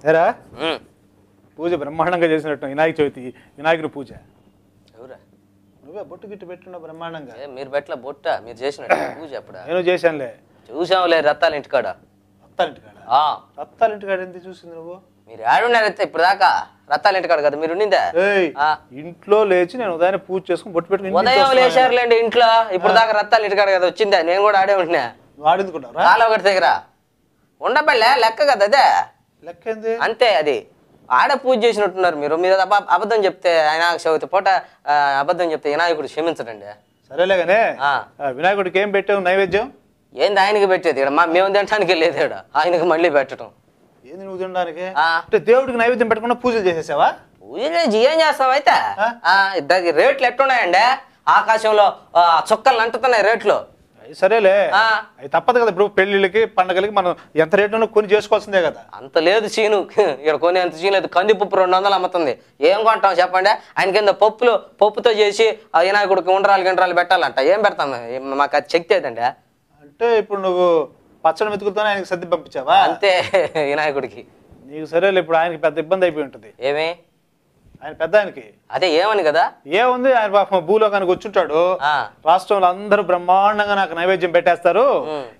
ఏరా పూజ బ్రహ్మాండంగా చేసినట్టు వినాయక చవితి వినాయకుడి పూజ. ఎవరా? నువ్వే బొట్టు గిట్టు పెట్టున్నావు బ్రహ్మాండంగా. మీరు పెట్టలే బొట్ట, మీరు చేసినట్టు పూజ అప్పుడు. నేను చేశానులే. చూసాంలే రత్తాల ఇంటికాడ. రత్తాల ఇంటికాడ? రత్తాల ఇంటికాడ ఎంత చూసింది నువ్వు? మీరు ఆడున్నారైతే ఇప్పుడు దాకా రత్తాల ఇంటికాడ కదా మీరు ఉండిందా? ఇంట్లో లేచి నేను ఉదయం పూజ చేసుకుని బొట్టు పెట్టుకుని ఉదయం లేచారులేండి ఇంట్లో. ఇప్పుడు దాకా రత్తాల ఇంటికాడ కదా వచ్చిందా? నేను కూడా ఆడే ఉంటున్నా. ఆడిందుకున్నావు చాలా ఒకటి దగ్గర ఉండబళ్ళే లెక్క కదా అదే లెక్క ఏంది అంతే. అది ఆడ పూజ చేసినట్టున్నారు మీరు. మీరు అబద్ధం చెప్తే ఆయన చవితి పూట అబద్ధం చెప్తే వినాయకుడు క్షమించడండి. సరేలేగానే వినాయకుడికి ఏం పెట్టావు నైవేద్యం? ఏంది ఆయనకి పెట్టేది? ఇక్కడ మేము తినడానికి లేదు. ఇక్కడ ఆయనకి మళ్ళీ పెట్టడం ఏంది? నువ్వు తినడానికి అంటే దేవుడికి నైవేద్యం పెట్టకుండా పూజలు చేసేసావా? పూజలు చేసి ఏం చేస్తావు అయితే? ఇద్దరికి రేట్లు ఎట్టున్నాయండి. ఆకాశంలో చుక్కలు అంటుతున్నాయి రేట్లు. సరేలే అవి తప్పదు కదా. ఇప్పుడు పెళ్లిళ్ళకి పండగలకి మనం ఎంత రేటు కొని చేసుకోవాల్సిందే కదా. అంత లేదు సీను. ఇక్కడ కొని అంత సీన్ లేదు. కందిపప్పు 200 అమ్ముతుంది. ఏం కొంటాం చెప్పండి? ఆయన కింద పప్పుతో చేసి వినాయకుడికి ఉండ్రాలు పెట్టాలంట. ఏం పెడతాం? మాకు అది శక్తి ఏదండి. అంటే ఇప్పుడు నువ్వు పచ్చడి మెతుకులతోనే ఆయనకి సర్ది పంపించావా? అంతే వినాయకుడికి. నీకు సరేలే. ఇప్పుడు ఆయనకి పెద్ద ఇబ్బంది అయిపోయి ఉంటుంది. ఏమి? ఆయన పెద్ద ఆయనకి అదే ఏమని కదా ఏముంది, ఆయన పాపం భూలోకానికి వచ్చుంటాడు. రాష్ట్రంలో అందరూ బ్రహ్మాండంగా నాకు నైవేద్యం పెట్టేస్తారు,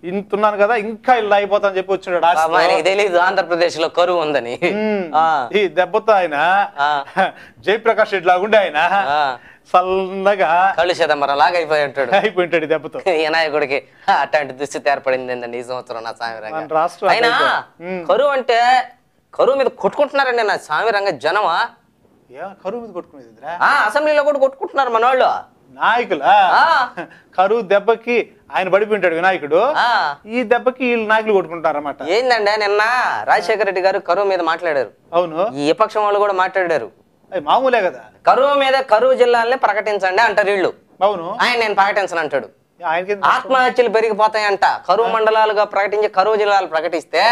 ఇంతున్నాను కదా ఇంకా ఇలా అయిపోతా అని చెప్పి వచ్చుంటాడు. తెలీదు ఆంధ్రప్రదేశ్ లో కరువు ఉందని. ఈ దెబ్బతో ఆయన జయప్రకాష్ రెడ్డి లాగుండే ఆయన సన్నగా కళ్ళు చిదంబరం అయిపోయి ఉంటాడు దెబ్బతో. వినాయకుడికి అట్లాంటి దుస్థితి ఏర్పడింది ఏంటండి ఈ సంవత్సరం నా సామిరంగా. అయినా కరువు అంటే కరువు మీద కొట్టుకుంటున్నారండి నా సామిరంగా జనమా. కరువు మీద కొట్టుకునేది అసెంబ్లీలో కూడా కొట్టుకుంటున్నారు మన వాళ్ళు నాయకులా. కరువు దెబ్బకి ఆయన పడిపోయింటాడు వినాయకుడు, ఈ దెబ్బకి వీళ్ళు నాయకులు కొట్టుకుంటారు అన్నమాట. ఏందండి నిన్న రాజశేఖర రెడ్డి గారు కరువు మీద మాట్లాడారు. అవును, ఈ విపక్షం వాళ్ళు కూడా మాట్లాడారు. మామూలే కదా. కరువు మీద కరువు జిల్లాలని ప్రకటించండి అంటారు వీళ్ళు. అవును, ఆయన నేను ప్రకటించను అంటాడు. ఆత్మహత్యలు పెరిగిపోతాయంట. కరువు మండలాలుగా ప్రకటించి కరువు జిల్లాలు ప్రకటిస్తే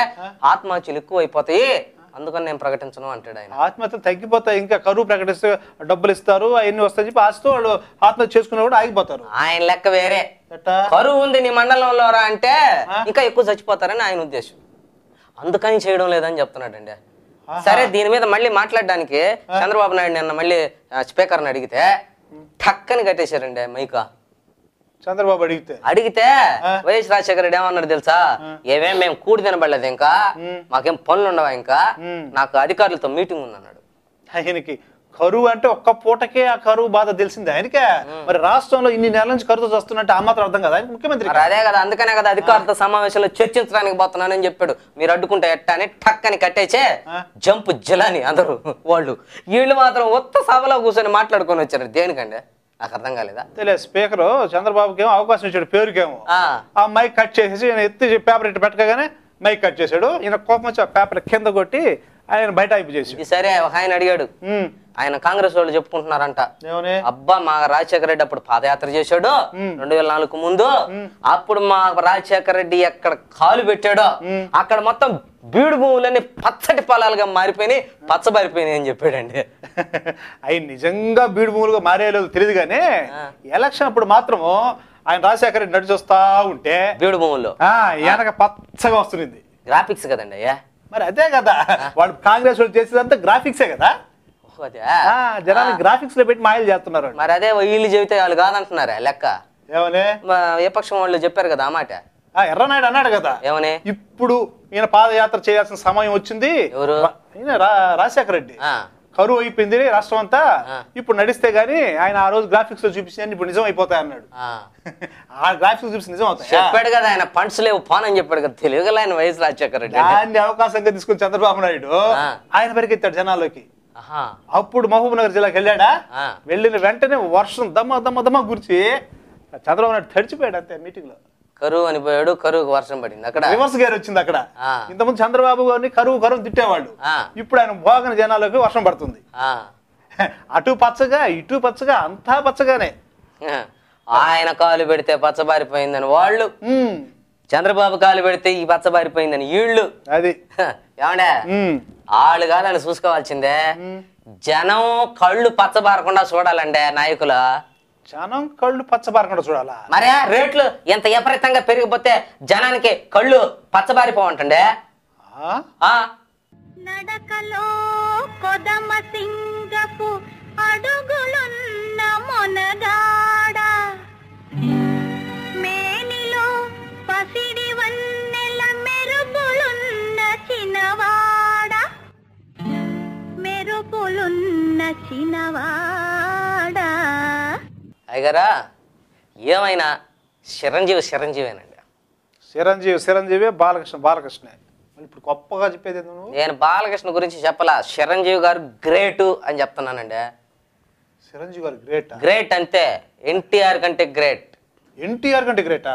ఆత్మహత్యలు ఎక్కువ అయిపోతాయి, అందుకని నేను ప్రకటించను అంటాడు ఆయన. ఆత్మహత్యలు తగ్గిపోతాయి, ఇంకా కరువు ప్రకటిస్తే డబ్బులు ఇస్తారు అవన్నీ వస్తాయని చెప్పి ఆశతో వాళ్ళు ఆత్మహత్య చేసుకున్నా కూడా ఆగిపోతారు. ఆయన లెక్క వేరే. కరువు ఉంది నీ మండలంలో రా అంటే ఇంకా ఎక్కువ చచ్చిపోతారని ఆయన ఉద్దేశం, అందుకని చేయడం లేదని చెప్తున్నాడండి. సరే దీని మీద మళ్ళీ మాట్లాడడానికి చంద్రబాబు నాయుడు నిన్న మళ్ళీ స్పీకర్ని అడిగితే ఠక్కని కట్టేశారండి మైకా. చంద్రబాబు అడిగితే వైఎస్ రాజశేఖర రెడ్డి ఏమన్నాడు తెలుసా? మేము కూడి తినబడలేదు, ఇంకా మాకేం పనులు ఉండవా, ఇంకా నాకు అధికారులతో మీటింగ్ ఉంది అన్నాడు. ఆయనకి కరువు అంటే ఒక్క పూటకే ఆ కరువు బాధ తెలిసింది ఆయనకే. మరి రాష్ట్రంలో ఇన్ని నెలల నుంచి కరువుతో వస్తున్నట్టు ఆ మాత్రం అర్థం కదా ఆయన ముఖ్యమంత్రి. అదే కదా, అందుకనే కదా అధికారులతో సమావేశంలో చర్చించడానికి పోతున్నానని చెప్పాడు. మీరు అడ్డుకుంటే ఎట్టా అని ఠక్కని కట్టేచే జంపు జిలాని అందరూ వాళ్ళు. వీళ్ళు మాత్రం ఉత్త సభలో కూర్చొని మాట్లాడుకొని వచ్చారు. దేనికండి నాకు అర్థం కాలేదా? తెలియదు. స్పీకర్ చంద్రబాబుకి ఏమో అవకాశం ఇచ్చాడు పేరుకేమో. ఆ మైక్ కట్ చేసేసి ఈయన ఎత్తి పేపర్ ఇట్టు పెట్టగానే మైక్ కట్ చేశాడు. ఈయన కోపం వచ్చి ఆ పేపర్ కింద కొట్టి ఆయన బయట అయిపోయేసి. సరే ఒక ఆయన అడిగాడు, ఆయన కాంగ్రెస్ వాళ్ళు చెప్పుకుంటున్నారంట, అబ్బా మా రాజశేఖర రెడ్డి అప్పుడు పాదయాత్ర చేశాడు 2004 ముందు, అప్పుడు మా రాజశేఖర రెడ్డి ఎక్కడ కాలు పెట్టాడో అక్కడ మొత్తం బీడు భూములన్నీ పచ్చటి పొలాలుగా మారిపోయినాయి, పచ్చబారిపోయినాయి అని చెప్పాడండి. అవి నిజంగా బీడు భూములుగా మారేలేదు తెలియదు కానీ ఎలక్షన్ అప్పుడు మాత్రము ఆయన రాజశేఖర రెడ్డి నడిచి వస్తా ఉంటే బీడు భూముల్లో వెనక పచ్చగా వస్తుంది. గ్రాఫిక్స్ కదండి అయ్యా. మరి అదే కదా వాడు కాంగ్రెస్ వాళ్ళు చేసేదంతా గ్రాఫిక్సే కదా. జనాలు గ్రాఫిక్స్ లో పెట్టి మాయలు చేస్తున్నారు. మరి అదే వీళ్ళు చెబితే వాళ్ళు కాదంటున్నారా లెక్క? ఏమని విపక్షం వాళ్ళు చెప్పారు కదా ఆ మాట. ఎర్రనాయుడు అన్నాడు కదా ఏమని, ఇప్పుడు ఈయన పాదయాత్ర చేయాల్సిన సమయం వచ్చింది. ఈయన రాజశేఖర రెడ్డి కరువు అయిపోయింది రాష్ట్రం అంతా, ఇప్పుడు నడిస్తే గానీ ఆయన ఆ రోజు గ్రాఫిక్స్ లో చూపించి ఇప్పుడు నిజం అయిపోతాయి అన్నాడు. ఆ గ్రాఫిక్స్ చూపించి నిజం అవుతాయి చెప్పాడు కదా ఆయన. ఫండ్స్ లేవు పాన్ అని చెప్పాడు కదా తెలుగులో ఆయన వైఎస్ రాజశేఖర రెడ్డి. దాన్ని అవకాశంగా తీసుకుని చంద్రబాబు నాయుడు ఆయన పరిగెత్తాడు జనాల్లోకి. అప్పుడు మహబూబ్ నగర్ జిల్లాకి వెళ్ళాడా, వెళ్ళిన వెంటనే వర్షం దమ్మ గురించి చంద్రబాబు నాయుడు తడిచిపోయాడు అంతే మీటింగ్ లో. కరువు అనిపోయాడు, కరువుకు వర్షం పడింది. అక్కడ రివర్స్ గేర్ వచ్చింది. అక్కడ ఇంతకుముందు చంద్రబాబు గారిని కరువు తిట్టేవాళ్ళు, ఇప్పుడు ఆయన భోగన జనాలకు వర్షం పడుతుంది. అటు పచ్చగా ఇటు పచ్చగా అంతా పచ్చగానే. ఆయన కాలు పెడితే పచ్చబారిపోయిందని వాళ్ళు, చంద్రబాబు కాలు పెడితే ఈ పచ్చబారిపోయిందని వీళ్ళు. అది ఏమండే వాళ్ళు కాదని చూసుకోవాల్సిందే. జనం కళ్ళు పచ్చబారకుండా చూడాలంటే నాయకులు. జనం కళ్ళు పచ్చబారకుండా చూడాలా? మరే రేట్లు ఎంత విపరీతంగా పెరిగిపోతే జనానికి కళ్ళు పచ్చబారిపోవంటండే. నడకలో కొదమ సింగపు అడుగులున్న మొనగాడ మేనిలో పసిడి వన్నెల మెరుపులున్న చిన్నవాడ మెరుపులున్న చిన్నవాడ. అయ్యగారా ఏమైనా చిరంజీవేనండి. చిరంజీవి బాలకృష్ణ ఇప్పుడు గొప్పగా చెప్పేది నువ్వు. నేను బాలకృష్ణ గురించి చెప్పలా, చిరంజీవి గారు గ్రేట్ అని చెప్తున్నానండి. చిరంజీవి గారు గ్రేట్ గ్రేట్ అంతే, ఎన్టీఆర్ కంటే గ్రేట్. ఎన్టీఆర్ కంటే గ్రేటా?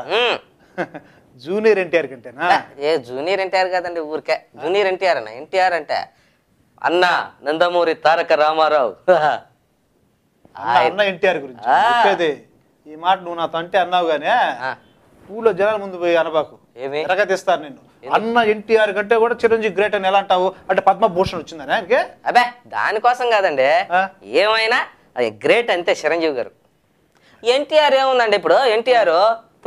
జూనియర్ ఎన్టీఆర్ కంటేనా? జూనియర్ ఎన్టీఆర్ కాదండి, ఊరికే జూనియర్ ఎన్టీఆర్ అన్న. ఎన్టీఆర్ అంటే అన్న నందమూరి తారక రామారావు. అన్న ఎన్టీఆర్ గురించి చెప్పేది. ఈ మాట నువ్వు నాతో అంటే అన్నావు గానే ఊళ్ళో జనాల ముందు పోయి అనబాకు, ఎరగతిస్తారు నిన్ను. అన్న ఎన్టీఆర్ కంటే కూడా చిరంజీవి గ్రేట్ అని ఎలా అంటావు? అంటే పద్మభూషణ్ వచ్చిందని ఆయనకి? అబ్బే దానికోసం కాదండి, ఏమైనా అది గ్రేట్ అంతే చిరంజీవి గారు. ఎన్టీఆర్ ఏముందండి, ఇప్పుడు ఎన్టీఆర్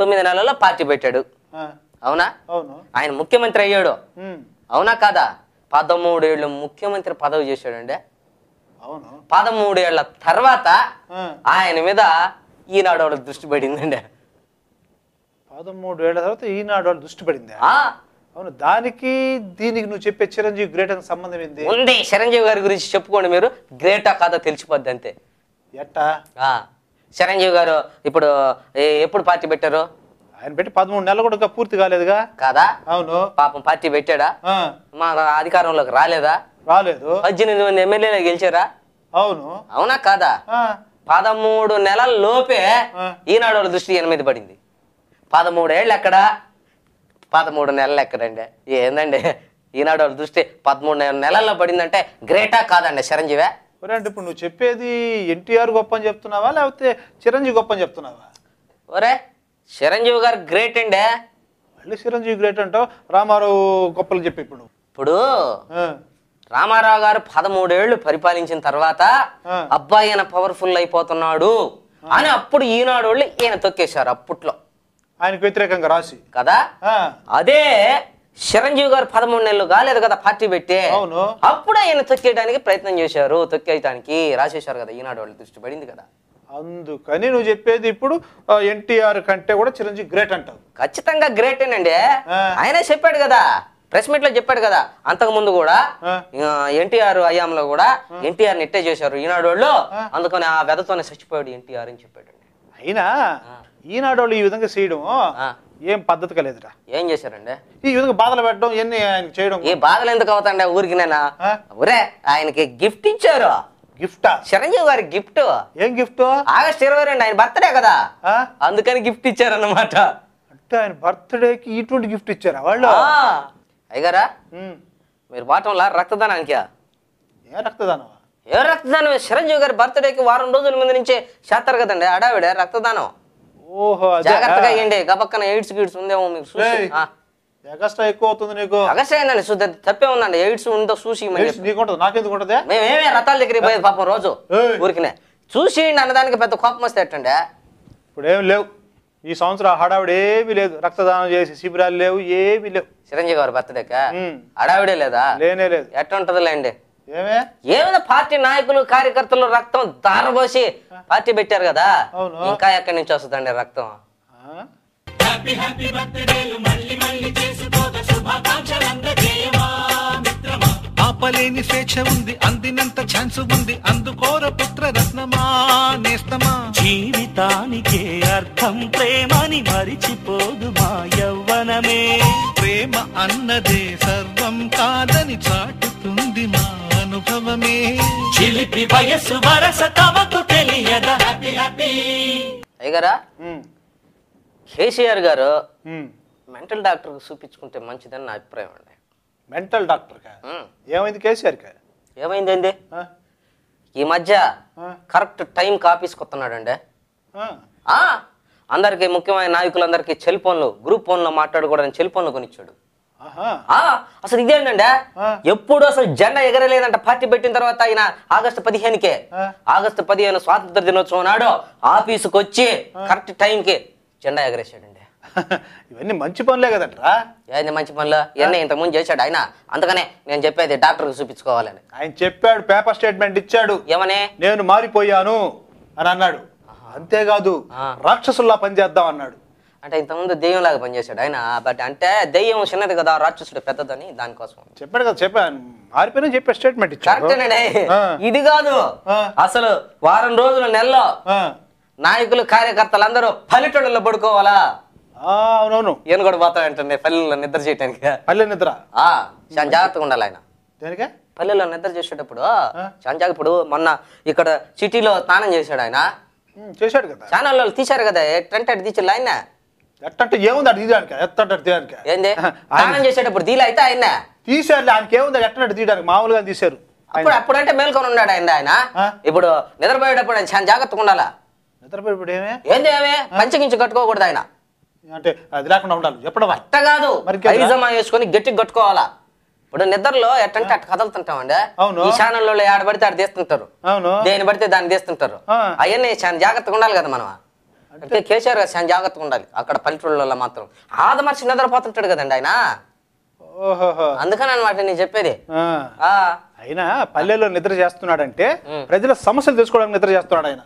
9 నెలల్లో పార్టీ పెట్టాడు, అవునా? అవును. ఆయన ముఖ్యమంత్రి అయ్యాడు, అవునా కాదా? 13 ఏళ్ళు ముఖ్యమంత్రి పదవి చేశాడండి. అవును. 13 ఏళ్ల తర్వాత ఆయన మీద ఈనాడు వాళ్ళ దృష్టి పడిందండి. 13 ఏళ్ల తర్వాత ఈనాడు వాళ్ళు దృష్టి పడింది. అవును. దానికి దీనికి నువ్వు చెప్పే చిరంజీవి గ్రేట్ అని సంబంధం ఏంది? ఉంది. చిరంజీవి గారి గురించి చెప్పుకోండి మీరు, గ్రేటా కాదా తెలిసిపోద్ది అంతే. ఎట్టా? చిరంజీవి గారు ఇప్పుడు ఎప్పుడు పార్టీ పెట్టారు? ఆయన పెట్టి 13 నెలలు కూడా పూర్తి కాలేదుగా కాదా? అవును. పాపం పార్టీ పెట్టాడా? మా అధికారంలోకి రాలేదా? రాలేదు. 18 మంది ఎమ్మెల్యేలు గెలిచారా? అవును. అవునా కాదా? 13 నెలల లోపే ఈనాడు వాళ్ళ దృష్టి 8 పడింది. 13 ఏళ్ళు ఎక్కడ, 13 నెలలు ఎక్కడండి? ఏందండి ఈనాడు వాళ్ళ దృష్టి 13 నెలల్లో పడిందంటే గ్రేటా కాదండి చిరంజీవే? అంటే ఇప్పుడు నువ్వు చెప్పేది ఎన్టీఆర్ గొప్ప అని చెప్తున్నావా లేకపోతే చిరంజీవి గొప్ప అని చెప్తున్నావా? ఒరే చిరంజీవి గారు గ్రేట్ అండి. మళ్ళీ చిరంజీవి గ్రేట్ అంటావు, రామారావు గొప్పలు చెప్పి ఇప్పుడు రామారావు గారు 13 ఏళ్లు పరిపాలించిన తర్వాత అబ్బాయి ఈయన పవర్ఫుల్ అయిపోతున్నాడు అని అప్పుడు ఈనాడు వాళ్ళు ఈయన తొక్కేశారు అప్పట్లో, ఆయనకు వ్యతిరేకంగా రాసి కదా. అదే చిరంజీవి గారు 13 నెలలు కాలేదు కదా పార్టీ పెట్టి, అవును, అప్పుడు ఆయన తొక్కేయడానికి ప్రయత్నం చేశారు, తొక్కేయడానికి రాసేశారు కదా, ఈనాడు వాళ్ళు దృష్టి పడింది కదా. అందుకని నువ్వు చెప్పేది ఇప్పుడు ఎన్టీఆర్ కంటే కూడా చిరంజీవి గ్రేట్ అంటావు? ఖచ్చితంగా గ్రేటేనండి. ఆయనే చెప్పాడు కదా, ప్రెస్ మీట్ లో చెప్పాడు కదా, అంతకు ముందు కూడా ఎన్టీఆర్ హయాంలో కూడా ఎన్టీఆర్ నెట్టే చేశారు ఈనాడు వాళ్ళు, అందుకని ఆ వెదతోనే చచ్చిపోయాడు ఎన్టీఆర్ అని చెప్పాడు. అయినా ఈనాడు వాళ్ళు ఈ విధంగా చేయడం ఏం పద్ధతి కలేదురా. ఏం చేశారండి? ఈ విధంగా బాధలు పెట్టడం ఇవన్నీ ఆయన చేయడం. ఈ బాధలు ఎందుకు అవుతాండి ఊరికి? నేనా ఒరే ఆయనకి గిఫ్ట్ ఇచ్చారు. గిఫ్టా? చిరంజీవి గారి గిఫ్ట్. ఏం గిఫ్ట్? ఆగస్ట్ 22 ఆయన బర్త్డే కదా, అందుకని గిఫ్ట్ ఇచ్చారన్నమాట. అంటే ఆయన బర్త్డేకి ఇటువంటి గిఫ్ట్ ఇచ్చారా వాళ్ళు? అయ్యారా మీరు బాటంలా రక్తదానానికి? ఏ రక్తదానం? ఏ రక్తదానం? చిరంజీవి గారి బర్త్డేకి వారం రోజుల ముందు నుంచే చేస్తారు కదండి అడావిడ రక్తదానం. ఓహో, జాగ్రత్తగా అయ్యండి, గబక్కన ఎయిడ్స్ గిడ్స్ ఉందేమో మీకు చూసి. ఎక్కువ అవుతుంది నీకు. అగస్ట్ అయిందండి, తప్పే ఉందండి, ఎయిడ్స్ ఉందో చూసి. నాకెందుకు ఉంటది? మేమేమే రథాల దగ్గరికి పోయేది పాపం రోజు ఊరికినే చూసి అన్నదానికి పెద్ద కోపం వస్తే ఎట్టండి. ఇప్పుడు ఏమి లేవు ఈ సంవత్సరం, హడావిడి ఏమీ లేదు, రక్తదానం చేసి శిబిరాలు లేవు, ఏమీ లేవు. చిరంజీవి గారు బర్త్డేకా హడావిడే లేదా? లేనే లేదు. ఎట్టుంటదిలేండి. ఏమైనా పార్టీ నాయకులు కార్యకర్తలు రక్తం దారబోసి పార్టీ పెట్టారు కదా, ఇంకా ఎక్కడి నుంచి వస్తుందండి రక్తం? ఆపలేని స్వేచ్ఛ ఉంది, అందినంత ఛాన్స్ ఉంది, అందుకోర పుత్ర రత్నమా నేస్తమా. జీవితానికే అర్థం ప్రేమని మరిచిపోదు మా యవ్వనమే. ప్రేమ అన్నదే సర్వం కాదని చాటుతుంది మా అనుభవమే. చిలిపి వయస్సు వరస తమకు తెలియదా. Happy happy. అయ్యగారా కేసీఆర్ గారు మెంటల్ డాక్టర్ చూపించుకుంటే మంచిదని నా అభిప్రాయం అండి. మెంటల్ డాక్టర్ ఏమైంది కేసీఆర్? ఏమైందండి? ఈ మధ్య కరెక్ట్ టైం ఆఫీస్కి వస్తున్నాడండి. అందరికి ముఖ్యమైన నాయకులందరికీ సెల్ ఫోన్లు, గ్రూప్ ఫోన్లో మాట్లాడుకోవడానికి సెల్ ఫోన్లు కొనిచ్చాడు. అసలు ఇదేంటండి, ఎప్పుడు అసలు జెండా ఎగరలేదంట పార్టీ పెట్టిన తర్వాత. ఆయన ఆగస్టు 15 స్వాతంత్ర దినోత్సవం నాడు ఆఫీసుకు వచ్చి కరెక్ట్ టైంకి జెండా ఎగరేసాడండి. ఇవన్నీ మంచి పనులే కదంట్రా. ఏంది మంచి పనులు? ఇవన్నీ ఇంతకుముందు చేశాడు ఆయన. అందుకనే నేను చెప్పేది డాక్టర్కి చూపించుకోవాలని. ఆయన చెప్పాడు, పేపర్ స్టేట్మెంట్ ఇచ్చాడు. ఏమని? నేను మారిపోయాను అని అన్నాడు. అంతేకాదు రాక్షసుల్లా పనిచేద్దాం అన్నాడు. అంటే ఇంతకుముందు దెయ్యం లాగా పనిచేశాడు ఆయన. బట్ అంటే దెయ్యం చిన్నది కదా, రాక్షసుడు పెద్దదని, దానికోసం చెప్పాడు కదా. చెప్పాను మారిపోయినా చెప్పే స్టేట్మెంట్ ఇచ్చాడు. ఇది కాదు అసలు వారం రోజుల నెలలో నాయకులు కార్యకర్తలందరూ పల్లెటూళ్ళలో పడుకోవాలా? అవునవును. ఈయన కూడా పోతాడంటే పల్లెల్లో నిద్ర చేయడానికి. పల్లె నిద్ర చాలా జాగ్రత్తగా ఉండాలి ఆయన. దేనికే? పల్లెల్లో నిద్ర చేసేటప్పుడు చాలా జాగ్రత్త. ఇప్పుడు మొన్న ఇక్కడ సిటీలో స్నానం చేశాడు ఆయన. చేశాడు కదా, ఛానల్లో తీశారు కదా, ఎట్టంటే తీసారు ఆయన. ఎట్టంటే ఏముంది అటు తీయడానికి? ఎట్టంటే తీయడానికి ఏంది? స్నానం చేసేటప్పుడు తీలే అయితే ఆయన తీశారు. ఆయనకి ఏముంది ఎట్టంటే తీయడానికి? మామూలుగా తీశారు. అప్పుడంటే మేల్కొని ఉన్నాడు ఆయన. ఇప్పుడు నిద్రపోయేటప్పుడు చాలా జాగ్రత్తగా ఉండాలా. నిద్రపోయేటప్పుడు ఏంది ఏమే పంచకించి కట్టుకోకూడదు ఆయన. అంటే అది లేకుండా ఉండాలి చెప్పడం. అట్ట కాదు, పైజమా వేసుకొని గట్టిగా కట్టుకోవాలా. ఇప్పుడు నిద్రలో ఎట్టంటే అట్ట కదులుతుంటామండి. ఈ ఛానల్లో ఆడ పడితే ఆడ తీస్తుంటారు, దేని పడితే దాన్ని తీస్తుంటారు. అవన్నీ చాలా జాగ్రత్తగా ఉండాలి కదా మనం. అంటే కేసీఆర్ గారు చాలా జాగ్రత్తగా ఉండాలి. అక్కడ పల్లెటూళ్ళలో మాత్రం ఆదమర్చి నిద్రపోతుంటాడు కదండి ఆయన. అందుకని అనమాట నేను చెప్పేది. అయినా పల్లెల్లో నిద్ర చేస్తున్నాడంటే ప్రజల సమస్యలు తెలుసుకోవడానికి నిద్ర చేస్తున్నాడు ఆయన.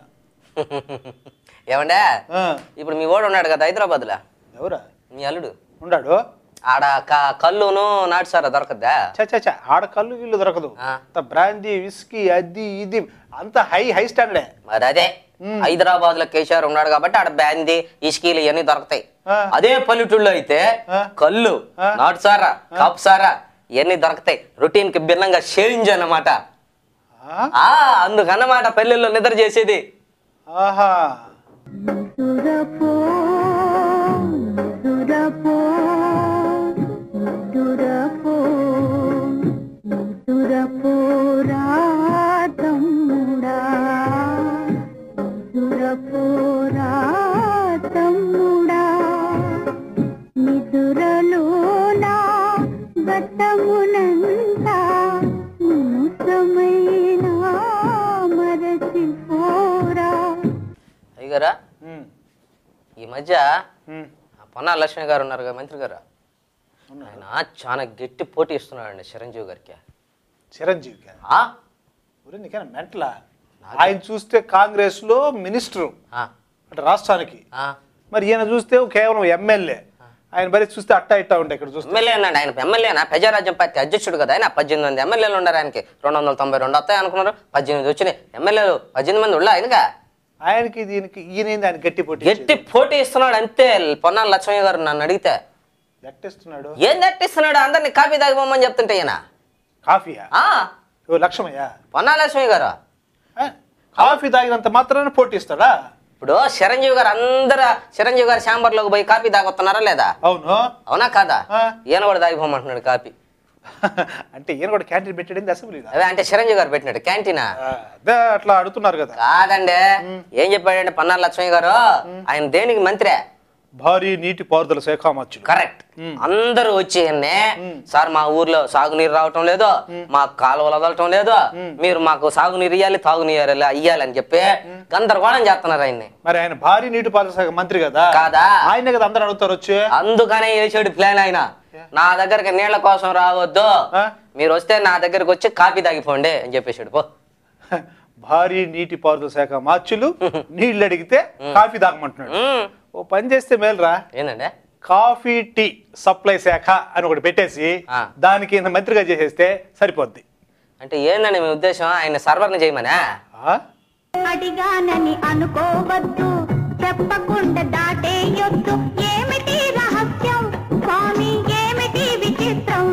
ఏమండే ఇప్పుడు మీ వాడు ఉన్నాడు కదా హైదరాబాద్ లో. ఎవరా? మీ అల్లుడు ఉన్నాడు. ఆడ కల్లును నాటుసారా దొరకద్దా? చచ్చా, ఆడ కళ్ళు గిల్లు దొరకదు. బ్రాందీ, విస్కీ, అది ఇది అంత హై స్టాండర్డే. మరి అదే హైదరాబాద్ లో కేసీఆర్ ఉన్నాడు కాబట్టి ఆడ బ్రాందీ, ఇస్కీలు ఇవన్నీ దొరుకుతాయి. అదే పల్లెటూళ్ళలో అయితే కళ్ళు, నాటుసారా, కాపుసారా ఇవన్నీ దొరుకుతాయి. రొటీన్ కి భిన్నంగా షేవింగ్ అన్నమాట. అందుకన్నమాట పల్లెల్లో నిద్ర చేసేది. ఆహా. అయ్యగారా ఈ మధ్య పొన్నా లక్ష్మి గారు ఉన్నారు కదా మంత్రి గారు, ఆయన చాలా గట్టి పోటీ ఇస్తున్నాడండి చిరంజీవి గారికి. చిరంజీవికి నీకైనా మెంటలా? ఆయన చూస్తే కాంగ్రెస్ లో మినిస్టర్ అంటే రాష్ట్రానికి, మరి ఈయన చూస్తే కేవలం ఎమ్మెల్యే. ఆయన బరి చూస్తే అట్టా ఇట్టా ఉంటాయి. ఇక్కడ చూస్తే ఎమ్మెల్యే అన్నాడు ఆయన. ఎమ్మెల్యేనా? ప్రజారాజ్యం పార్టీ అధ్యక్షుడు కదా ఆయన. 18 మంది ఎమ్మెల్యేలు ఉన్నారు ఆయనకి. 292 వస్తాయి అనుకున్నారు, 18 వచ్చినాయి. ఎమ్మెల్యేలు 18 మంది ఉన్నా ఆయనగా. ఆయనకి దీనికి ఈయన ఆయన గట్టి పోటీ ఇస్తున్నాడు అంతే. పొన్నాల లక్ష్మయ్య గారు నన్ను అడిగితే ఎట్టిస్తున్నాడు? ఏం ఎట్టిస్తున్నాడు? అందరినీ కాఫీ తాగిపోమని చెప్తుంటే ఈయన. కాఫీయా? లక్ష్మయ్య, పొన్నాల లక్ష్మయ్య గారు కాఫీ తాగినంత మాత్రాన పోటీ ఇస్తాడా? ఇప్పుడు చిరంజీవి గారు చిరంజీవి గారు ఛాంబర్ లోకి పోయి కాఫీ తాగొస్తున్నారా లేదా? అవును. అవునా కాదా? ఈయన కూడా తాగిపోమంటున్నాడు కాఫీ. అంటే ఈయన కూడా క్యాంటీన్ పెట్టాడు అసెంబ్లీ. అదే అంటే చిరంజీవి గారు పెట్టినాడు క్యాంటీనా? అట్లా అడుగుతున్నారు కదా. కాదండి, ఏం చెప్పాడంటే పొన్నాల లక్ష్మయ్య గారు ఆయన దేనికి మంత్రే? భారీ నీటి పారుదల శాఖ మంత్రులు. కరెక్ట్. అందరూ వచ్చి సార్ మా ఊర్లో సాగునీరు రావటం లేదు, మాకు కాలువలు వదలటం లేదు, మీరు మాకు సాగునీరు ఇయ్యాలి, తాగునీరు ఇయ్యాలి అని చెప్పి గందరగోళం చేస్తున్నారు ఆయన్ని. మరి ఆయన భారీ నీటి పారుదల శాఖ మంత్రి కదా కాదా? ఆయన కదా అందరూ అడుగుతారు వచ్చి. అందుకనే వేసాడు ప్లాన్ ఆయన. నా దగ్గరికి నీళ్ల కోసం రావద్దు, మీరు వస్తే నా దగ్గరకు వచ్చి కాఫీ తాగిపోండి అని చెప్పేసాడు. పో. భారీ నీటి పారుదల శాఖ మార్చులు నీళ్లు అడిగితే కాఫీ తాగమంటున్నాడు. ఓ పని చేస్తే మేలురా. ఏంటంటే కాఫీ టీ సప్లై శాఖ అని ఒకటి పెట్టేసి దానికి మంత్రిగా చేసేస్తే సరిపోద్ది. అంటే ఏందండి మీ ఉద్దేశం? ఆయన సర్వర్ని చేయమనా? అడిగానని అనుకోవద్దు, చెప్పకుండా దాటేయొద్దు. ఏమిటి రహస్యం స్వామి, ఏమిటి విచిత్రం?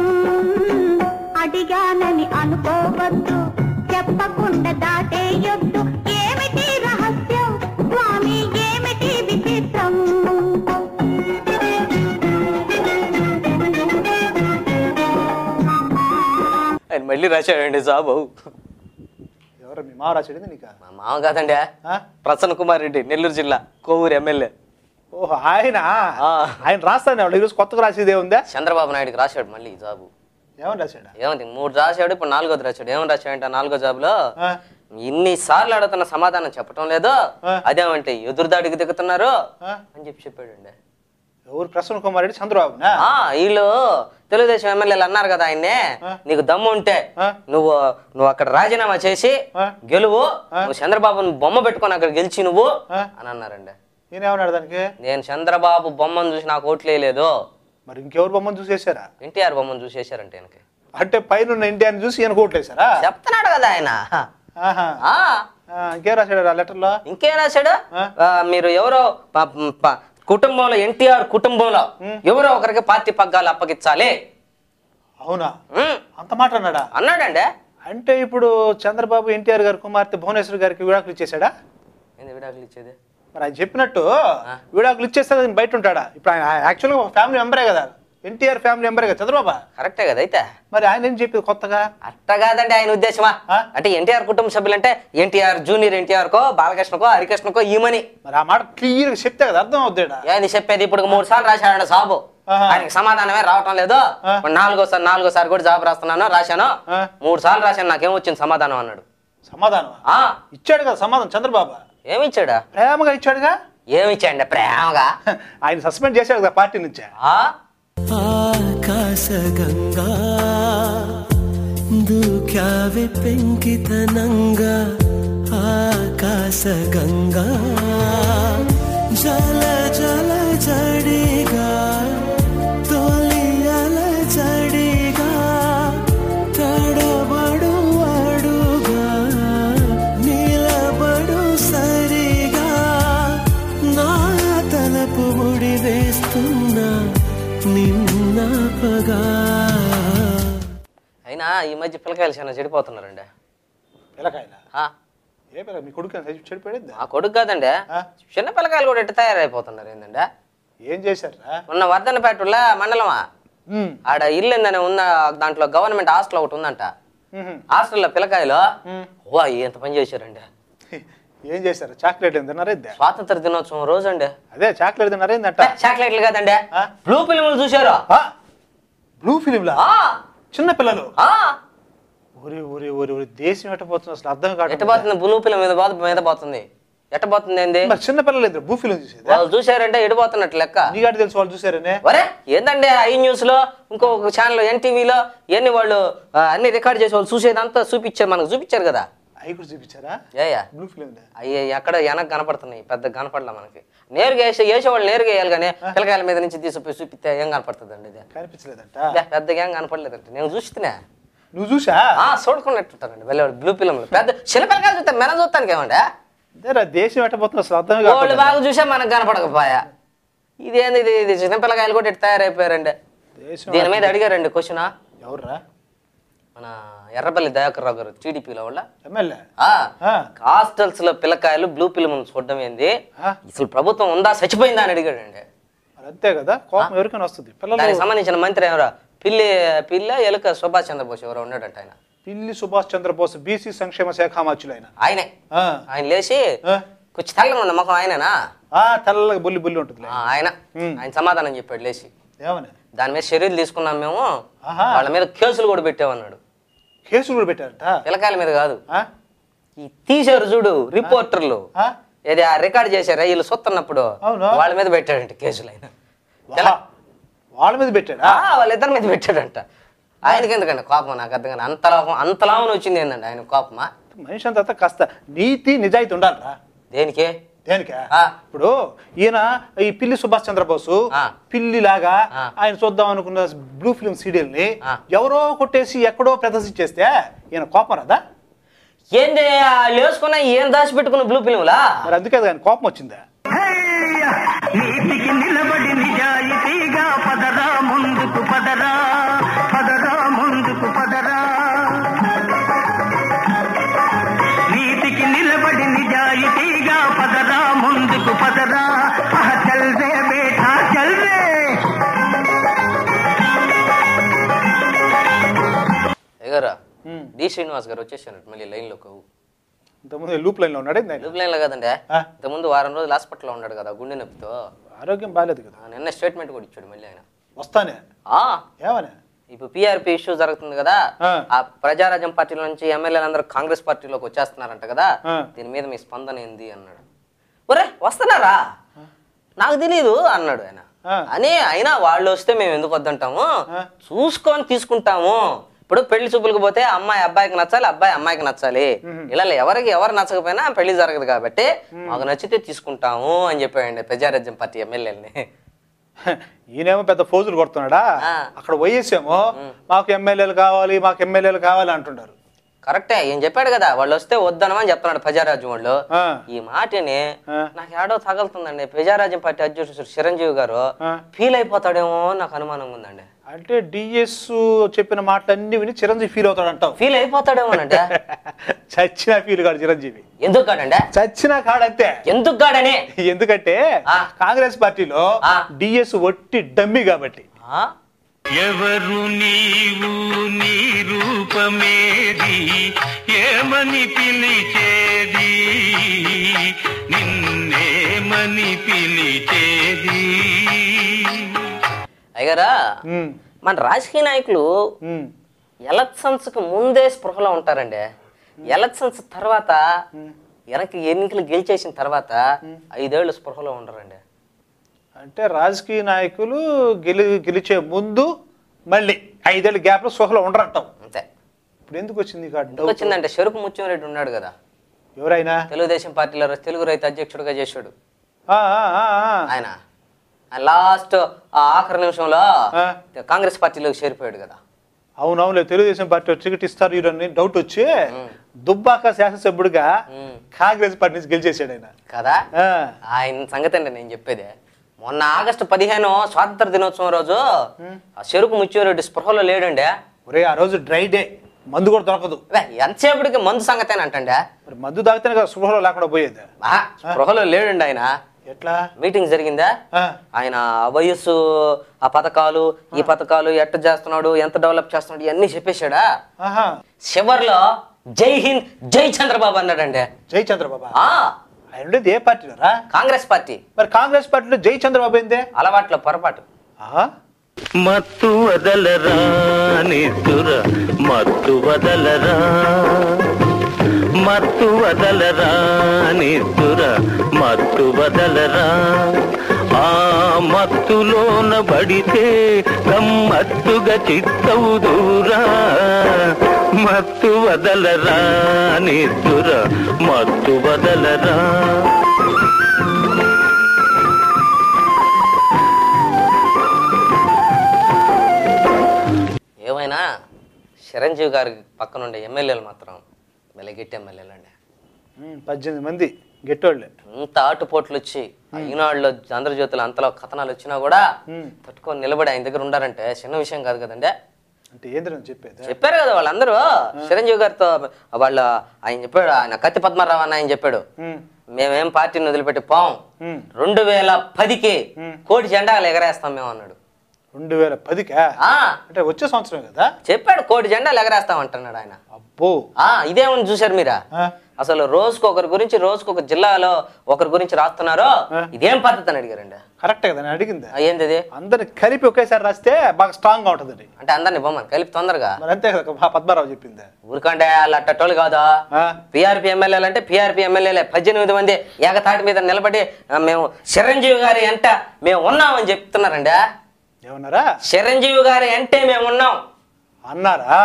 అడిగానని అనుకోవద్దు, చెప్పకుండా దాటేయొద్దు. ఏమిటి రహస్యం స్వామి, ఏమిటి విచిత్రం? ఆయన మళ్ళీ రాశాడండి జాబు. ఎవరు మీ మావ రాశాడు? నీకా? మా మామ కాదండి, ప్రసన్న కుమార్ రెడ్డి, నెల్లూరు జిల్లా కోవూరు ఎమ్మెల్యే. ఓహో ఆయన రాస్తాను. ఈరోజు కొత్తగా రాసేది ఏముందా? చంద్రబాబు నాయుడుకి రాశాడు మళ్ళీ జాబు. ఏమని రాశాడు? ఏమంది 3 రాశాడు, ఇప్పుడు 4వ రాశాడు. ఏమని రాశాడంటే 4వ జాబులో ఇన్నిసార్లు అడుగుతున్న సమాధానం చెప్పటం లేదు, అదేమంటే ఎదురుదాడికి దిగుతున్నారు అని చెప్పాడండి. ఎవరు? ప్రసన్న కుమార్ రెడ్డి, చంద్రబాబు. వీళ్ళు తెలుగుదేశం ఎమ్మెల్యేలు అన్నారు కదా ఆయన్నే, నీకు దమ్ము ఉంటే నువ్వు అక్కడ రాజీనామా చేసి గెలువు, నువ్వు చంద్రబాబుని బొమ్మ పెట్టుకొని అక్కడ గెలిచి నువ్వు అని అన్నారండి. నేనేమన్నాడు దానికి? నేను చంద్రబాబు బొమ్మను చూసి నాకు ఓట్లు వేయలేదు. మరి ఇంకెవరు బొమ్మను చూసేసారా? ఎన్టీఆర్ బొమ్మను చూసేసారంటే ఈయనకి. అంటే పైన ఎన్టీఆర్ చూసి ఈయన ఓట్లేసారా? చెప్తున్నాడు కదా ఆయన. ఇంకేం రాశాడు ఆ లెటర్ లో? ఇంకేం రాశాడు? మీరు ఎవరో కుటుంబంలో, ఎన్టీఆర్ కుటుంబంలో ఎవరో ఒకరికి పార్టీ పగ్గాలు అప్పగించాలి. అవునా? అంత మాట అన్నాడా? అన్నాడండి. అంటే ఇప్పుడు చంద్రబాబు ఎన్టీఆర్ గారు కుమార్తె భువనేశ్వర్ గారికి విడాకులు ఇచ్చేసాడా? ఏంది విడాకులు ఇచ్చేది? మరి ఆయన చెప్పినట్టు విడాకులు ఇచ్చేస్తే బయట ఉంటాడా? ఇప్పుడు ఆయన యాక్చువల్గా ఫ్యామిలీ మెంబరే కదా, ఎన్టీఆర్ ఫ్యామిలీ మెంబరే కదా చంద్రబాబు. కరెక్టే కదా. అయితే మరి ఆయన ఏం చెప్పింది కొత్తగా? అట్ట కాదండి ఆయన ఉద్దేశమా. అంటే ఎన్టీఆర్ కుటుంబ సభ్యులంటే ఎన్టీఆర్ జూనియర్ ఎన్టీఆర్ కో, బాలకృష్ణకో, హరికృష్ణకో ఈమని. మరి ఆ మాట క్లియర్ గా చెప్తే కదా అర్థం అవుతాడా? ఏంది చెప్పేది? ఇప్పుడు 3 సార్లు రాశాడు సాబు, ఆయనకి సమాధానమే రావటం లేదు. నాలుగోసారి కూడా జాబ్ రాస్తున్నాను, రాశాను, 3 సార్లు రాశాను, నాకేం వచ్చింది సమాధానం అన్నాడు. సమాధానం ఇచ్చాడు కదా సమాధానం చంద్రబాబు. ఏమిచ్చాడా? ప్రేమగా ఇచ్చాడుగా. ఏమిచ్చాడు ప్రేమగా? ఆయన సస్పెండ్ చేశాడు కదా పార్టీ నుంచి. ఆకాశగంగా దూకావే పెంకితనంగా, ఆకాశగంగా జల జల జడిగా, తొలియల జడిగా, తడబడు అడుగా, నిలబడు సరిగా, నా తలపు ముడి వేస్తున్నా నిన్నపగా. అయినా ఈ మధ్య పిల్లకాయలు చాలా చెడిపోతున్నారండి. పిల్లకాయల? ఏ పిల్ల? మీ కొడుకు చెడిపోయాడు? ఆ కొడుకు కాదండి, చిన్న పిల్లకాయలు కూడా ఎట్టు తయారైపోతున్నారు. ఏంటంటే ఏం చేశారా? ఉన్న వర్ధనపేట మండలమా, ఆడ ఇల్లు ఏందని ఉన్న దాంట్లో గవర్నమెంట్ హాస్టల్ ఒకటి ఉందంట. హాస్టల్లో పిల్లకాయలు ఎంత పని చేశారండి. ఏం చేశారు? చాక్లెట్ తిన్నారా? స్వాతంత్ర దినోత్సవం రోజు అండి. అదే చాక్లెట్ తిన్నారేందంట? చాక్లెట్లు కాదండి, బ్లూ ఫిల్మ్లు చూసారు. బ్లూ ఫిలింలా? చిన్న పిల్లలు? ఊరి ఊరి ఊరి ఊరి దేశం ఎట్టబోతుంది అసలు అర్థం కాదు. ఎట్టబోతుంది? బ్లూ ఫిల్మ్ మీద పోతుంది. ఎట్టబోతుంది ఏంది? చిన్న పిల్లలు బ్లూ ఫిలిం చూసేది. వాళ్ళు చూసారంటే ఎడిపోతున్నట్టు లెక్క. నీకు తెలుసు వాళ్ళు చూసారనే? ఒరే ఏందండి ఐ న్యూస్ లో, ఇంకొక ఛానల్ ఎన్టీవీలో ఎన్ని వాళ్ళు అన్ని రికార్డ్ చేసి వాళ్ళు చూసేదంతా చూపించారు, మనకు చూపించారు కదా. అవి కూడా చూపించారా? బ్లూ ఫిలిం అయ్యే ఎక్కడ వెనక కనపడుతున్నాయి, పెద్ద కనపడలా మనకి. నేరుగా వేసేవాళ్ళు నేరుగా వేయాలి కానీ పిల్లకాయల మీద నుంచి తీసుకుపోయి చూపిస్తే ఏం కనపడుతుంది అండి? ఇది కనిపించలేదంట, పెద్దగా ఏం కనపడలేదంట. నేను చూస్తున్నా. నువ్వు చూసా? చూడుకున్నట్టుంటారండి వెళ్ళే బ్లూ ఫిలింలో. పెద్ద చిన్న పిల్లకాయలు చూస్తే మెన చూస్తానికి ఏమంటే దేశం ఎట్టబోతుంది అసలు అర్థం కాదు. వాళ్ళు బాగా చూసా మనకు కనపడకపోయా. ఇదేంది ఇది చిన్న పిల్లకాయలు కూడా ఇటు తయారైపోయారండి. దీని మీద అడిగారండి క్వశ్చన్. ఎవర్రా? మన ఎర్రబల్లి దయాకర్ రావు గారు టీడీపీలో వాళ్ళ ఎమ్మెల్యే. హాస్టల్స్ లో పిల్లకాయలు బ్లూ ఫిలిం చూడడం ఏంది, అసలు ప్రభుత్వం ఉందా చచ్చిపోయిందా అని అడిగాడండి. అంతే కదా, కోపం ఎవరికైనా వస్తుంది. దానికి సంబంధించిన మంత్రి ఎవరా? పిల్ల ఎలుక సుభాష్ చంద్రబోస్ ఎవరో ఉన్నాడంట. ఆయన పిల్లి సుభాష్ చంద్రబోస్, బీసీ సంక్షేమ శాఖ మార్చులు ఆయనే. ఆయన లేచి కొంచెం తెల్లగా ఉన్న ముఖం ఆయననా? తెల్లగా బుల్లి బుల్లి ఉంటుంది ఆయన. ఆయన సమాధానం చెప్పాడు లేచి. ఏమని? దాని మీద చర్యలు తీసుకున్నాం మేము, వాళ్ళ మీద కేసులు కూడా పెట్టామన్నాడు. కేసులు కూడా పెట్టారట? పిల్లకాయల మీద కాదు, ఈ తీశారు చూడు రిపోర్టర్లు, ఏది ఆ రికార్డ్ చేశారా వీళ్ళు సొత్తన్నప్పుడు, వాళ్ళ మీద పెట్టాడంట కేసులు. ఆయన వాళ్ళ మీద పెట్టాడా? వాళ్ళిద్దరి మీద పెట్టాడంట. ఆయనకి ఎందుకండి కోపం? నాకు అర్థం కానీ అంతలా వచ్చింది ఏందండి ఆయన కోపమా? మనిషి అంతా కాస్త నీతి నిజాయితీ ఉండాలరా. దేనికి? దేనికా? ఇప్పుడు ఈయన ఈ పిల్లి సుభాష్ చంద్రబోసు పిల్లి లాగా ఆయన చూద్దాం అనుకున్న బ్లూ ఫిలిం సీరియల్ ని ఎవరో కొట్టేసి ఎక్కడో ప్రదర్శించేస్తే ఈయన కోపం రాదా? ఏంది లేసుకున్న ఏం దాచి పెట్టుకున్న బ్లూ ఫిలింలా? మరి అందుకే ఆయన కోపం వచ్చిందా? నీతికి నిలబడి నిజాయితీగా పదరా, ముందుకు పదరా, పదరా ముందుకు పదరా. నీతికి నిలబడి నిజాయితీగా పదరా, ముందుకు పదరా. చల్ రే బేటా చల్ రే. ఎగరా డి శ్రీనివాస్ గారు వచ్చేసారు మళ్ళీ లైన్ లో. ఇంతకుముందు లూప్ లైన్ లో ఉన్నాడు. లూప్ లైన్ లో కదండి, ఇంతకుముందు వారం రోజులు హాస్పిటల్లో ఉన్నాడు కదా గుండె నొప్పితో. ఆరోగ్యం బాగాలేదు కదా. నిన్న స్టేట్మెంట్ కూడా ఇచ్చాడు మళ్ళీ ఆయన. వస్తానే ఏమని? ఇప్పుడు పిఆర్పి ఇష్యూ జరుగుతుంది కదా, ఆ ప్రజారాజ్యం పార్టీల నుంచి ఎమ్మెల్యేలు అందరూ కాంగ్రెస్ పార్టీలోకి వచ్చేస్తున్నారంట కదా, దీని మీద మీ స్పందన ఏంది అన్నాడు. ఒరే వస్తున్నారా నాకు తెలీదు అన్నాడు ఆయన. అని అయినా వాళ్ళు వస్తే మేము ఎందుకు వద్దంటాము, చూసుకొని తీసుకుంటాము. ఇప్పుడు పెళ్లి చూపులకు పోతే అమ్మాయి అబ్బాయికి నచ్చాలి, అబ్బాయి అమ్మాయికి నచ్చాలి. ఇలా ఎవరు నచ్చకపోయినా పెళ్లి జరగదు కాబట్టి మాకు నచ్చితే తీసుకుంటాము అని చెప్పాడండి ప్రజారాజ్యం పార్టీ ఎమ్మెల్యేలని. ఈయనేమో పెద్ద ఫోజులు కొడుతున్నాడా, అక్కడ వైఎస్ఏమో మాకు ఎమ్మెల్యేలు కావాలి అంటున్నారు. కరెక్టే, ఏం చెప్పాడు కదా, వాళ్ళు వస్తే వద్దనమని చెప్తున్నాడు ప్రజారాజ్యం వాళ్ళు. ఈ మాటని నాకు ఏడో తగులుతుందండి. ప్రజారాజ్యం పార్టీ అధ్యక్షుడు చిరంజీవి గారు ఫీల్ అయిపోతాడేమో నాకు అనుమానంగా ఉందండి. అంటే డిఎస్ చెప్పిన మాటలన్నీ విని చిరంజీవి ఫీల్ అవుతాడంటావు? ఫీల్ అయిపోతాడేమోనంటే. చచ్చినా ఫీల్ కాడు చిరంజీవి. ఎందుకు కాడంటే? చచ్చినా కాడంతే. ఎందుకు కాడని? ఎందుకంటే కాంగ్రెస్ పార్టీలో డిఎస్ ఒట్టి డమ్మి కాబట్టి. ఎవరు నీవు నీ రూపమేది ఏమని పిలిచేది నిన్నేమని పిలిచేది. అయ్యారా మన రాజకీయ నాయకులు ఎలక్షన్స్ కు ముందే స్పృహలో ఉంటారండి. ఎలక్షన్స్ తర్వాత ఎన్నికలు గెలిచేసిన తర్వాత 5 ఏళ్ళు స్పృహలో ఉండరండి. అంటే రాజకీయ నాయకులు గెలిచే ముందు మళ్ళీ 5 ఏళ్ళ గ్యాప్ లో స్పృహలో ఉండరంటాం అంతే. ఇప్పుడు ఎందుకు వచ్చింది? వచ్చిందంటే చెరుకు ముత్యంరెడ్డి ఉన్నాడు కదా, ఎవరైనా తెలుగుదేశం పార్టీలో తెలుగు రైతు అధ్యక్షుడిగా చేశాడు ఆయన. లాస్ట్ ఆఖరి నిమిషంలో కాంగ్రెస్ పార్టీలోకి చేరిపోయాడు కదా. అవునవునులే, తెలుగుదేశం పార్టీ టికెట్ ఇస్తారు ఇవన్నీ డౌట్ వచ్చి దుబ్బాక శాసనసభ్యుడిగా కాంగ్రెస్ పార్టీ నుంచి గెలిచేసాడు ఆయన కదా. ఆయన సంగతి అండి నేను చెప్పేది. మొన్న ఆగస్టు 15 స్వాతంత్ర దినోత్సవం రోజు ఆ చెరుకు ముత్యంరెడ్డి స్పృహలో లేడండి. ఒరే ఆ రోజు డ్రై డే, మందు కూడా దొరకదు. ఎంతసేపటికి మందు సంగతేనంటండి. మందు తాగితేనే కదా స్పృహలో లేకుండా పోయేది. స్పృహలో లేడండి ఆయన. ఎట్లా మీటింగ్ జరిగిందా? ఆయన వయస్సు, ఆ పథకాలు, ఈ పథకాలు ఎట్ట చేస్తున్నాడు, ఎంత డెవలప్ చేస్తున్నాడు ఇవన్నీ చెప్పేశాడా. చివర్లో జై హింద్ జై చంద్రబాబు అన్నాడండి. జై చంద్రబాబు ఆయన ఉండేది ఏ పార్టీలోరా? కాంగ్రెస్ పార్టీ. మరి కాంగ్రెస్ పార్టీలో జై చంద్రబాబు ఏందే? అలవాట్లో పొరపాటు. మత్తు వదలరా నిద్దుర మత్తు వదలరా మత్తు వదలరా నిద్దుర మత్తు వదలరా ఆ మత్తులోన పడితే గమ్మత్తుగా చిత్తవుదురా మత్తు వదలరా నిద్దుర మత్తు వదలరా. ఏమైనా చిరంజీవి గారి పక్కన ఉండే ఎమ్మెల్యేలు మాత్రం వెలగెట్టి ఎమ్మెల్యేలు అండి. 18 మంది గెట్టోళ్ళే. ఇంత ఆటుపోట్లు వచ్చి ఈనాడులో ఆంధ్రజ్యోతులు అంతలో కథనాలు వచ్చినా కూడా తట్టుకొని నిలబడి ఆయన దగ్గర ఉండారంటే చిన్న విషయం కాదు కదండి. అంటే ఏంద్రని చెప్పారు కదా వాళ్ళందరూ. చిరంజీవి గారితో వాళ్ళు ఆయన చెప్పాడు, ఆయన కత్తి పద్మారావు అని ఆయన చెప్పాడు, మేమేం పార్టీని వదిలిపెట్టి పోం, 2010కి కోటి జెండాలు ఎగరేస్తాం మేము అన్నాడు. 2010కా? అంటే వచ్చే సంవత్సరం కదా చెప్పాడు. కోటి జెండాలు ఎగరేస్తాం అంటున్నాడు ఆయన. అబ్బో, ఇదేమని చూసారు మీరా? అసలు రోజుకు ఒకరి గురించి, రోజుకు ఒక జిల్లాలో ఒకరి గురించి రాస్తున్నారు, ఇదేం పద్ధతి అని అడిగారండి. కరెక్ట్ కదా అడిగింది. ఏంది? అందరిని కలిపి ఒకేసారి రాస్తే బాగా స్ట్రాంగ్ గా ఉంటది. అంటే అందరిని బొమ్మని కలిపి తొందరగా. అంతే కదా పద్మారావు చెప్పింది. ఊరికంటే వాళ్ళు అట్టోళ్ళు కాదా. పిఆర్పి ఎమ్మెల్యేలు అంటే పిఆర్పి ఎమ్మెల్యేలే 18 మంది ఏకతాటి మీద నిలబడి మేము చిరంజీవి గారి ఎంట మేము ఉన్నామని చెప్తున్నారండి. ఏమన్నారా? చిరంజీవి గారి అంటే మేము ఉన్నాం అన్నారా?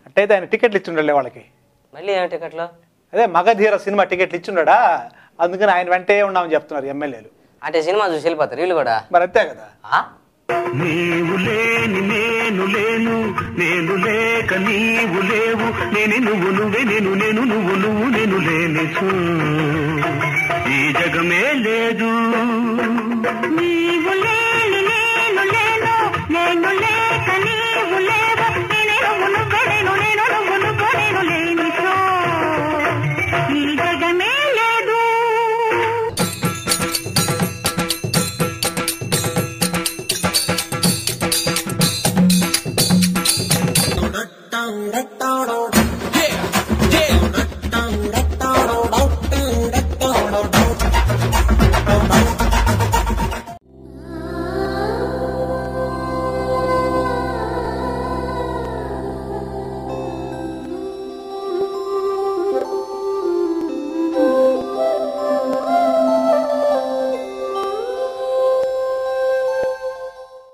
అంటే ఆయన టికెట్లు ఇచ్చిండే వాళ్ళకి. మళ్ళీ ఏం టికెట్లు? అదే మగధీర సినిమా టికెట్లు ఇచ్చిండా, అందుకని ఆయన వెంటే ఉన్నామని చెప్తున్నారు ఎమ్మెల్యేలు. అంటే సినిమా చూసి వెళ్ళిపోతారు వీళ్ళు కూడా. మరి అంతే కదా. నీవు లేని నేను లేను, నేను లేక నీవు లేవు, నేను నువ్వు నువ్వే నేను నేను నువ్వు నువ్వు నేను లేని ఈ జగమే లేదు. నీవు